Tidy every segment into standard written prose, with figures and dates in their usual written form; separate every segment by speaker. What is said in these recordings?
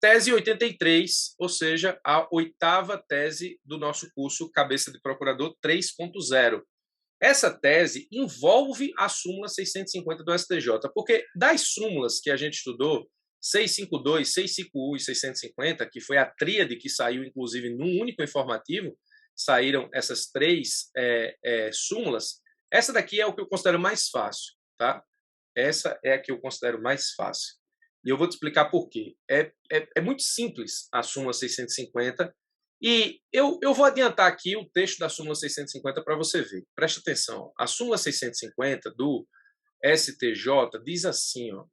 Speaker 1: Tese 83, ou seja, a 8ª tese do nosso curso Cabeça de Procurador 3.0. Essa tese envolve a súmula 650 do STJ, porque das súmulas que a gente estudou, 652, 651 e 650, que foi a tríade que saiu, inclusive, num único informativo, saíram essas três súmulas. Essa daqui é o que eu considero mais fácil, tá? Essa é a que eu considero mais fácil. E eu vou te explicar por quê. É muito simples a súmula 650, e eu vou adiantar aqui o texto da súmula 650 para você ver. Presta atenção. A súmula 650 do STJ diz assim, ó,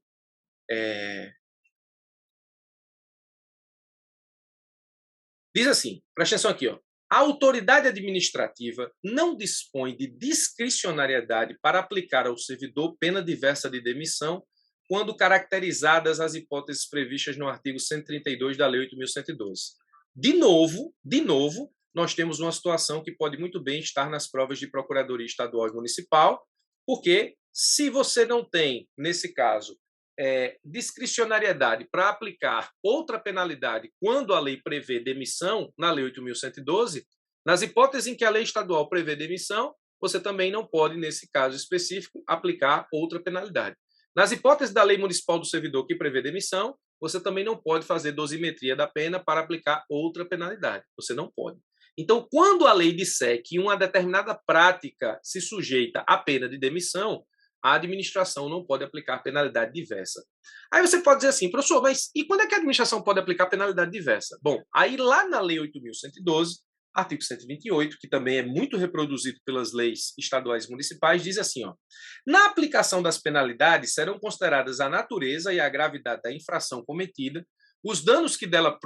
Speaker 1: diz assim, presta atenção aqui, ó. A autoridade administrativa não dispõe de discricionariedade para aplicar ao servidor pena diversa de demissão quando caracterizadas as hipóteses previstas no artigo 132 da Lei 8.112. De novo, nós temos uma situação que pode muito bem estar nas provas de Procuradoria Estadual e Municipal, porque se você não tem, nesse caso, discricionariedade para aplicar outra penalidade quando a lei prevê demissão, na Lei 8.112, nas hipóteses em que a lei estadual prevê demissão, você também não pode, nesse caso específico, aplicar outra penalidade. Nas hipóteses da Lei Municipal do Servidor que prevê demissão, você também não pode fazer dosimetria da pena para aplicar outra penalidade. Você não pode. Então, quando a lei disser que uma determinada prática se sujeita à pena de demissão, a administração não pode aplicar penalidade diversa. Aí você pode dizer assim, professor, mas e quando é que a administração pode aplicar penalidade diversa? Bom, aí lá na Lei 8.112, artigo 128, que também é muito reproduzido pelas leis estaduais e municipais, diz assim, ó, na aplicação das penalidades serão consideradas a natureza e a gravidade da infração cometida, os danos que dela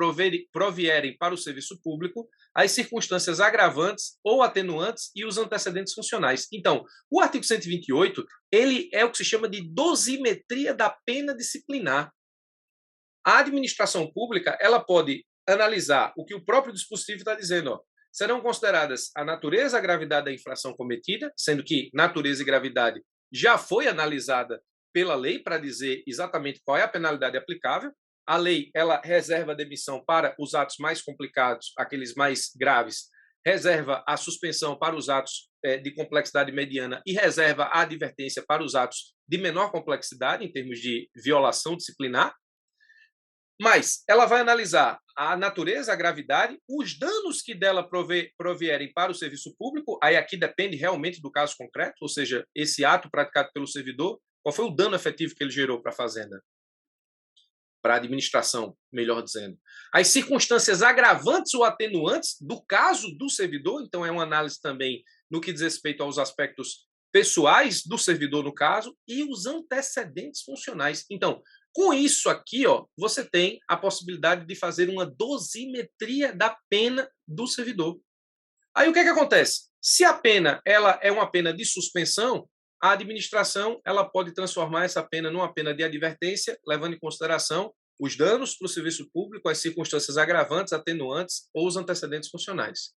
Speaker 1: provierem para o serviço público, as circunstâncias agravantes ou atenuantes e os antecedentes funcionais. Então, o artigo 128, ele é o que se chama de dosimetria da pena disciplinar. A administração pública, ela pode analisar o que o próprio dispositivo está dizendo, ó, serão consideradas a natureza e a gravidade da infração cometida, sendo que natureza e gravidade já foi analisada pela lei para dizer exatamente qual é a penalidade aplicável. A lei, ela reserva a demissão para os atos mais complicados, aqueles mais graves, reserva a suspensão para os atos de complexidade mediana e reserva a advertência para os atos de menor complexidade, em termos de violação disciplinar. Mas ela vai analisar a natureza, a gravidade, os danos que dela provierem para o serviço público, aí aqui depende realmente do caso concreto, ou seja, esse ato praticado pelo servidor, qual foi o dano efetivo que ele gerou para a fazenda? Para a administração, melhor dizendo. As circunstâncias agravantes ou atenuantes do caso do servidor, então é uma análise também no que diz respeito aos aspectos pessoais do servidor, no caso, e os antecedentes funcionais. Então, com isso aqui, ó, você tem a possibilidade de fazer uma dosimetria da pena do servidor. Aí o que acontece? Se a pena ela é uma pena de suspensão, a administração ela pode transformar essa pena numa pena de advertência, levando em consideração os danos para o serviço público, as circunstâncias agravantes, atenuantes ou os antecedentes funcionais.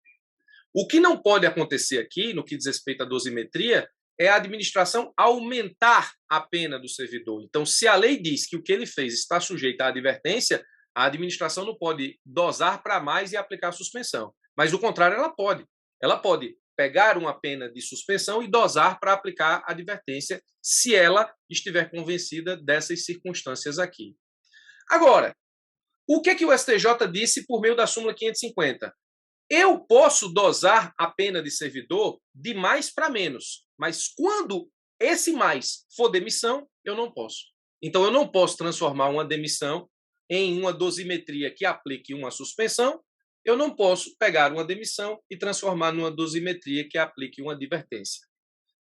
Speaker 1: O que não pode acontecer aqui, no que diz respeito à dosimetria, é a administração aumentar a pena do servidor. Então, se a lei diz que o que ele fez está sujeito à advertência, a administração não pode dosar para mais e aplicar suspensão. Mas, do contrário, ela pode. Ela pode pegar uma pena de suspensão e dosar para aplicar a advertência, se ela estiver convencida dessas circunstâncias aqui. Agora, o que o STJ disse por meio da súmula 550? Eu posso dosar a pena de servidor de mais para menos, mas quando esse mais for demissão, eu não posso. Então, eu não posso transformar uma demissão em uma dosimetria que aplique uma suspensão, eu não posso pegar uma demissão e transformar numa dosimetria que aplique uma advertência.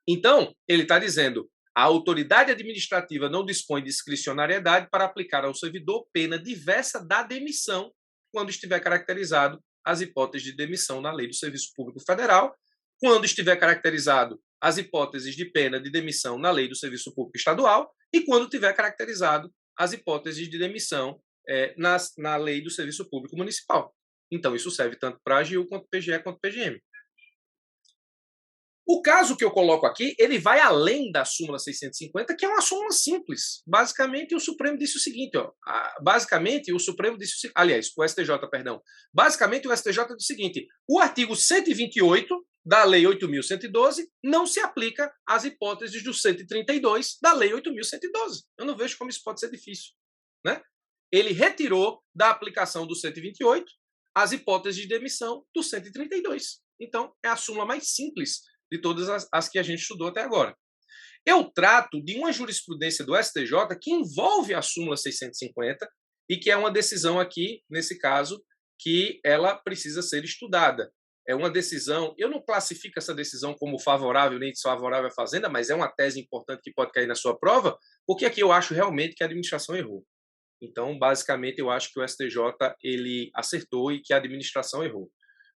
Speaker 1: Então, ele está dizendo, a autoridade administrativa não dispõe de discricionariedade para aplicar ao servidor pena diversa da demissão, quando estiver caracterizado as hipóteses de demissão na Lei do Serviço Público Federal, quando estiver caracterizado as hipóteses de pena de demissão na Lei do Serviço Público Estadual e quando tiver caracterizado as hipóteses de demissão na Lei do Serviço Público Municipal. Então, isso serve tanto para a AGU, quanto PGE, quanto PGM. O caso que eu coloco aqui, ele vai além da súmula 650, que é uma súmula simples. Basicamente, o Supremo disse o seguinte, ó, basicamente, o Supremo disse, aliás, o STJ, perdão, basicamente o STJ disse o seguinte, o artigo 128 da Lei 8.112 não se aplica às hipóteses do 132 da Lei 8.112. Eu não vejo como isso pode ser difícil, né? Ele retirou da aplicação do 128 as hipóteses de demissão do 132. Então, é a súmula mais simples de todas as que a gente estudou até agora. Eu trato de uma jurisprudência do STJ que envolve a súmula 650 e que é uma decisão aqui, nesse caso, que ela precisa ser estudada. É uma decisão, eu não classifico essa decisão como favorável nem desfavorável à Fazenda, mas é uma tese importante que pode cair na sua prova, porque aqui eu acho realmente que a administração errou. Então, basicamente, eu acho que o STJ ele acertou e que a administração errou.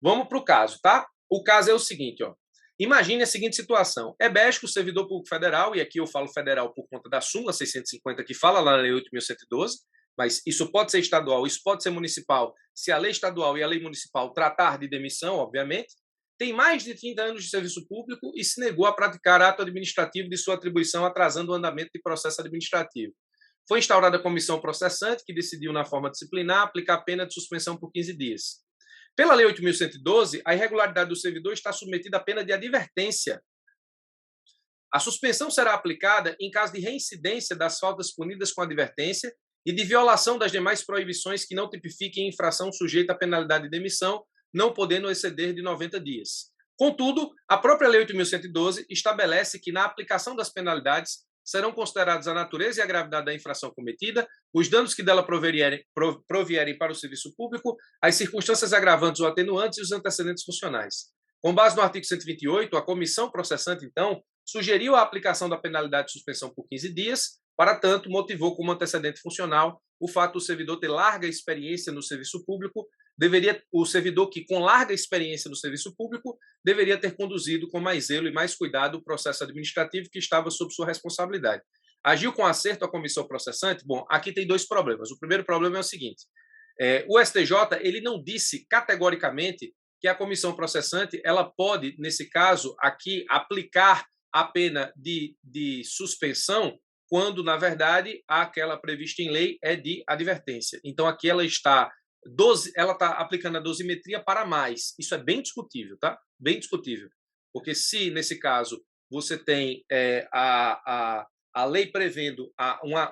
Speaker 1: Vamos para o caso, tá? O caso é o seguinte, ó. Imagine a seguinte situação. É BESCO, servidor público federal, e aqui eu falo federal por conta da súmula 650 que fala lá na Lei 8.112, mas isso pode ser estadual, isso pode ser municipal, se a lei estadual e a lei municipal tratar de demissão, obviamente, tem mais de 30 anos de serviço público e se negou a praticar ato administrativo de sua atribuição, atrasando o andamento de processo administrativo. Foi instaurada a comissão processante, que decidiu, na forma disciplinar, aplicar a pena de suspensão por 15 dias. Pela Lei 8.112, a irregularidade do servidor está submetida à pena de advertência. A suspensão será aplicada em caso de reincidência das faltas punidas com advertência e de violação das demais proibições que não tipifiquem infração sujeita à penalidade de demissão, não podendo exceder de 90 dias. Contudo, a própria Lei 8.112 estabelece que, na aplicação das penalidades, serão considerados a natureza e a gravidade da infração cometida, os danos que dela provierem para o serviço público, as circunstâncias agravantes ou atenuantes e os antecedentes funcionais. Com base no artigo 128, a comissão processante, então, sugeriu a aplicação da penalidade de suspensão por 15 dias, para tanto, motivou como antecedente funcional o fato do servidor ter larga experiência no serviço público, o servidor que, com larga experiência no serviço público, deveria ter conduzido com mais zelo e mais cuidado o processo administrativo que estava sob sua responsabilidade. Agiu com acerto a comissão processante? Bom, aqui tem dois problemas. O primeiro problema é o seguinte, o STJ ele não disse categoricamente que a comissão processante ela pode, nesse caso aqui, aplicar a pena de suspensão quando, na verdade, aquela prevista em lei é de advertência. Então, aqui ela está aplicando a dosimetria para mais. Isso é bem discutível, tá? Bem discutível. Porque se, nesse caso, você tem a lei prevendo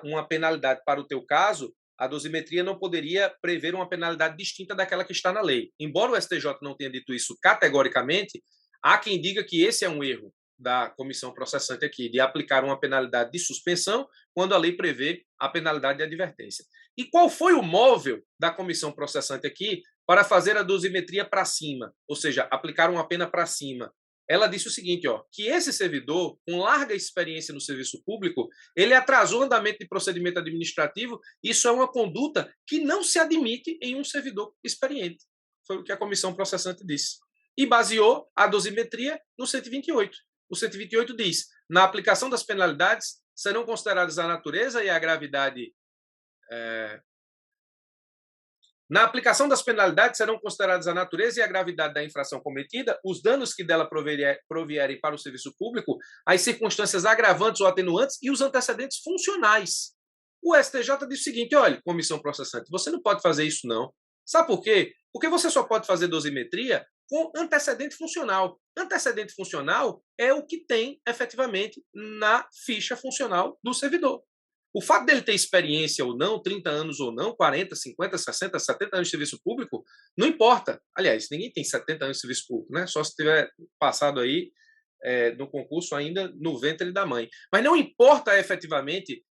Speaker 1: uma penalidade para o teu caso, a dosimetria não poderia prever uma penalidade distinta daquela que está na lei. Embora o STJ não tenha dito isso categoricamente, há quem diga que esse é um erro da comissão processante aqui, de aplicar uma penalidade de suspensão quando a lei prevê a penalidade de advertência. E qual foi o móvel da comissão processante aqui para fazer a dosimetria para cima, ou seja, aplicar uma pena para cima? Ela disse o seguinte, ó, que esse servidor, com larga experiência no serviço público, ele atrasou o andamento de procedimento administrativo, isso é uma conduta que não se admite em um servidor experiente. Foi o que a comissão processante disse. E baseou a dosimetria no 128. O 128 diz, na aplicação das penalidades, serão consideradas a natureza e a gravidade... Na aplicação das penalidades, serão consideradas a natureza e a gravidade da infração cometida, os danos que dela provierem para o serviço público, as circunstâncias agravantes ou atenuantes e os antecedentes funcionais. O STJ diz o seguinte, olha, comissão processante, você não pode fazer isso não. Sabe por quê? Porque você só pode fazer dosimetria com antecedente funcional. Antecedente funcional é o que tem, efetivamente, na ficha funcional do servidor. O fato dele ter experiência ou não, 30 anos ou não, 40, 50, 60, 70 anos de serviço público, não importa. Aliás, ninguém tem 70 anos de serviço público, né? Só se tiver passado aí no concurso ainda no ventre da mãe. Mas não importa efetivamente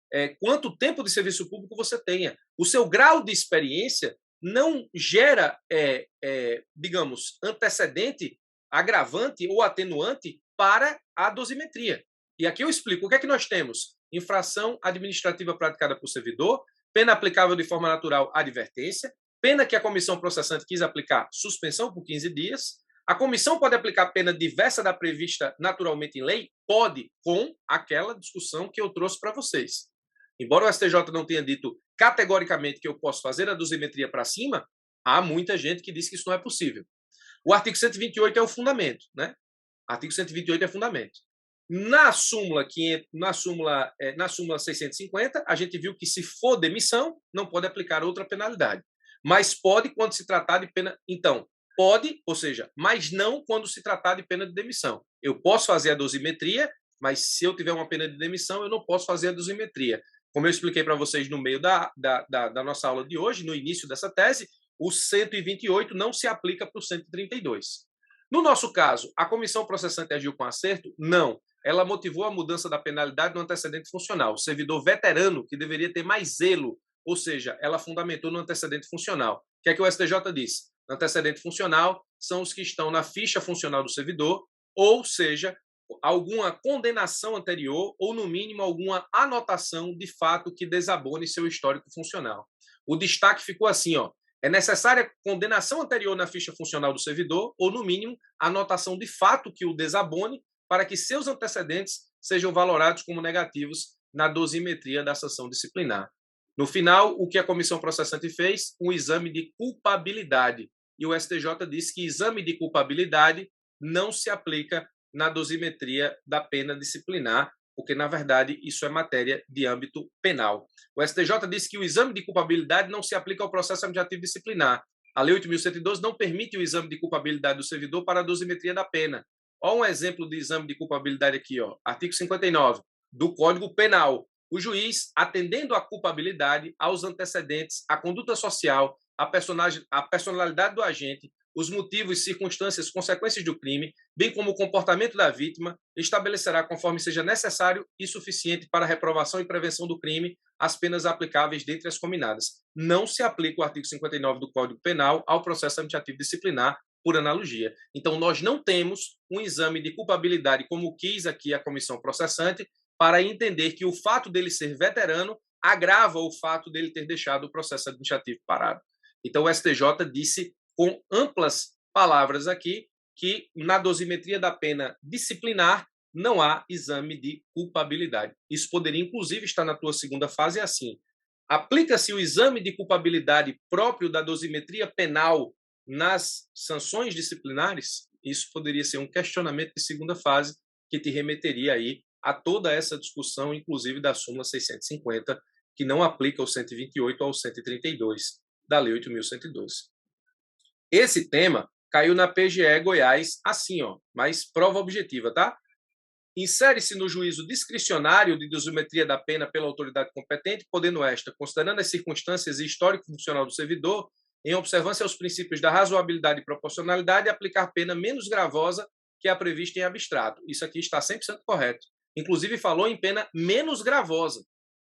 Speaker 1: quanto tempo de serviço público você tenha. O seu grau de experiência não gera, digamos, antecedente, agravante ou atenuante para a dosimetria. E aqui eu explico. O que é que nós temos? Infração administrativa praticada por servidor, pena aplicável de forma natural, advertência, pena que a comissão processante quis aplicar, suspensão por 15 dias. A comissão pode aplicar pena diversa da prevista naturalmente em lei? Pode, com aquela discussão que eu trouxe para vocês. Embora o STJ não tenha dito categoricamente que eu posso fazer a dosimetria para cima, há muita gente que diz que isso não é possível. O artigo 128 é o fundamento, né? Artigo 128 é fundamento. Na súmula 650, a gente viu que se for demissão, não pode aplicar outra penalidade. Mas pode quando se tratar de pena. Então, pode, ou seja, mas não quando se tratar de pena de demissão. Eu posso fazer a dosimetria, mas se eu tiver uma pena de demissão, eu não posso fazer a dosimetria. Como eu expliquei para vocês no meio da nossa aula de hoje, no início dessa tese, o 128 não se aplica para o 132. No nosso caso, a comissão processante agiu com acerto? Não. Ela motivou a mudança da penalidade no antecedente funcional. O servidor veterano, que deveria ter mais zelo, ou seja, ela fundamentou no antecedente funcional. O que é que o STJ disse? Antecedente funcional são os que estão na ficha funcional do servidor, ou seja, alguma condenação anterior ou, no mínimo, alguma anotação de fato que desabone seu histórico funcional. O destaque ficou assim, ó. É necessária condenação anterior na ficha funcional do servidor ou, no mínimo, anotação de fato que o desabone para que seus antecedentes sejam valorados como negativos na dosimetria da sanção disciplinar. No final, o que a comissão processante fez? Um exame de culpabilidade. E o STJ disse que exame de culpabilidade não se aplica na dosimetria da pena disciplinar, porque, na verdade, isso é matéria de âmbito penal. O STJ disse que o exame de culpabilidade não se aplica ao processo administrativo disciplinar. A Lei 8.112 não permite o exame de culpabilidade do servidor para a dosimetria da pena. Olha um exemplo de exame de culpabilidade aqui, ó. Artigo 59 do Código Penal. O juiz, atendendo à culpabilidade, aos antecedentes, à conduta social, à personalidade do agente, os motivos, circunstâncias, consequências do crime, bem como o comportamento da vítima, estabelecerá, conforme seja necessário e suficiente para a reprovação e prevenção do crime, as penas aplicáveis dentre as cominadas. Não se aplica o artigo 59 do Código Penal ao processo administrativo disciplinar, por analogia. Então, nós não temos um exame de culpabilidade, como quis aqui a comissão processante, para entender que o fato dele ser veterano agrava o fato dele ter deixado o processo administrativo parado. Então, o STJ disse com amplas palavras aqui que na dosimetria da pena disciplinar não há exame de culpabilidade. Isso poderia, inclusive, estar na tua segunda fase assim. Aplica-se o exame de culpabilidade próprio da dosimetria penal nas sanções disciplinares? Isso poderia ser um questionamento de segunda fase que te remeteria aí a toda essa discussão, inclusive da súmula 650, que não aplica o 128 ao 132 da Lei 8.112. Esse tema caiu na PGE Goiás assim, ó, mas prova objetiva, tá? Insere-se no juízo discricionário de dosimetria da pena pela autoridade competente, podendo esta, considerando as circunstâncias e histórico funcional do servidor, em observância aos princípios da razoabilidade e proporcionalidade, aplicar pena menos gravosa que a prevista em abstrato. Isso aqui está 100% correto. Inclusive, falou em pena menos gravosa,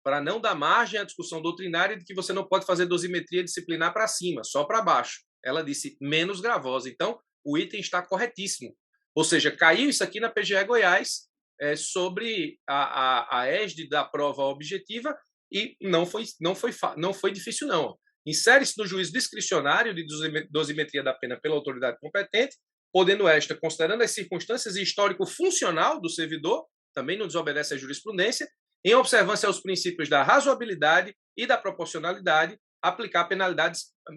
Speaker 1: para não dar margem à discussão doutrinária de que você não pode fazer dosimetria disciplinar para cima, só para baixo. Ela disse menos gravosa. Então, o item está corretíssimo. Ou seja, caiu isso aqui na PGE Goiás sobre a égide da prova objetiva e não foi difícil, não. Insere-se no juízo discricionário de dosimetria da pena pela autoridade competente, podendo esta, considerando as circunstâncias e histórico funcional do servidor, também não desobedece à jurisprudência, em observância aos princípios da razoabilidade e da proporcionalidade, aplicar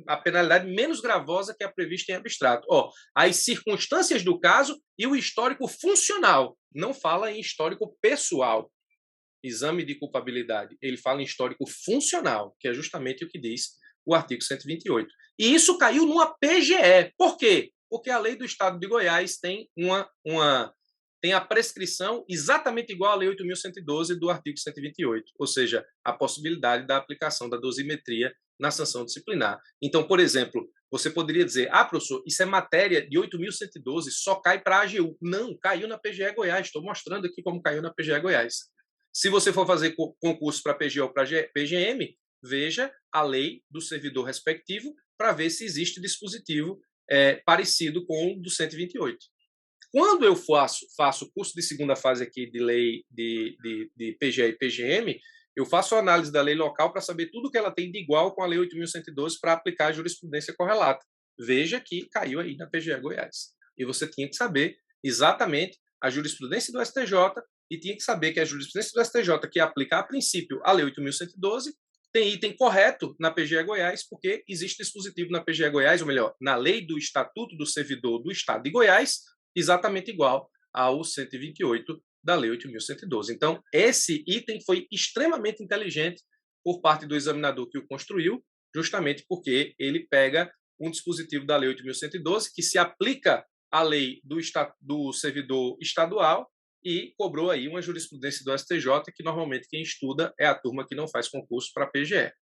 Speaker 1: a penalidade menos gravosa que a prevista em abstrato. As circunstâncias do caso e o histórico funcional. Não fala em histórico pessoal. Exame de culpabilidade. Ele fala em histórico funcional, que é justamente o que diz o artigo 128. E isso caiu numa PGE. Por quê? Porque a lei do Estado de Goiás tem tem a prescrição exatamente igual à Lei 8.112 do artigo 128, ou seja, a possibilidade da aplicação da dosimetria na sanção disciplinar. Então, por exemplo, você poderia dizer, professor, isso é matéria de 8.112, só cai para a AGU. Não, caiu na PGE Goiás, estou mostrando aqui como caiu na PGE Goiás. Se você for fazer concurso para PGE ou para PGM, veja a lei do servidor respectivo para ver se existe dispositivo parecido com o do 128. Quando eu faço curso de segunda fase aqui de lei de PGE e PGM, eu faço a análise da lei local para saber tudo que ela tem de igual com a Lei 8.112 para aplicar a jurisprudência correlata. Veja que caiu aí na PGE Goiás. E você tinha que saber exatamente a jurisprudência do STJ e tinha que saber que a jurisprudência do STJ, que aplica a princípio a Lei 8.112, tem item correto na PGE Goiás, porque existe dispositivo na PGE Goiás, ou melhor, na Lei do Estatuto do Servidor do Estado de Goiás, exatamente igual ao 128 da Lei 8.112. Então, esse item foi extremamente inteligente por parte do examinador que o construiu, justamente porque ele pega um dispositivo da Lei 8.112 que se aplica à lei do servidor estadual e cobrou aí uma jurisprudência do STJ que normalmente quem estuda é a turma que não faz concurso para PGE.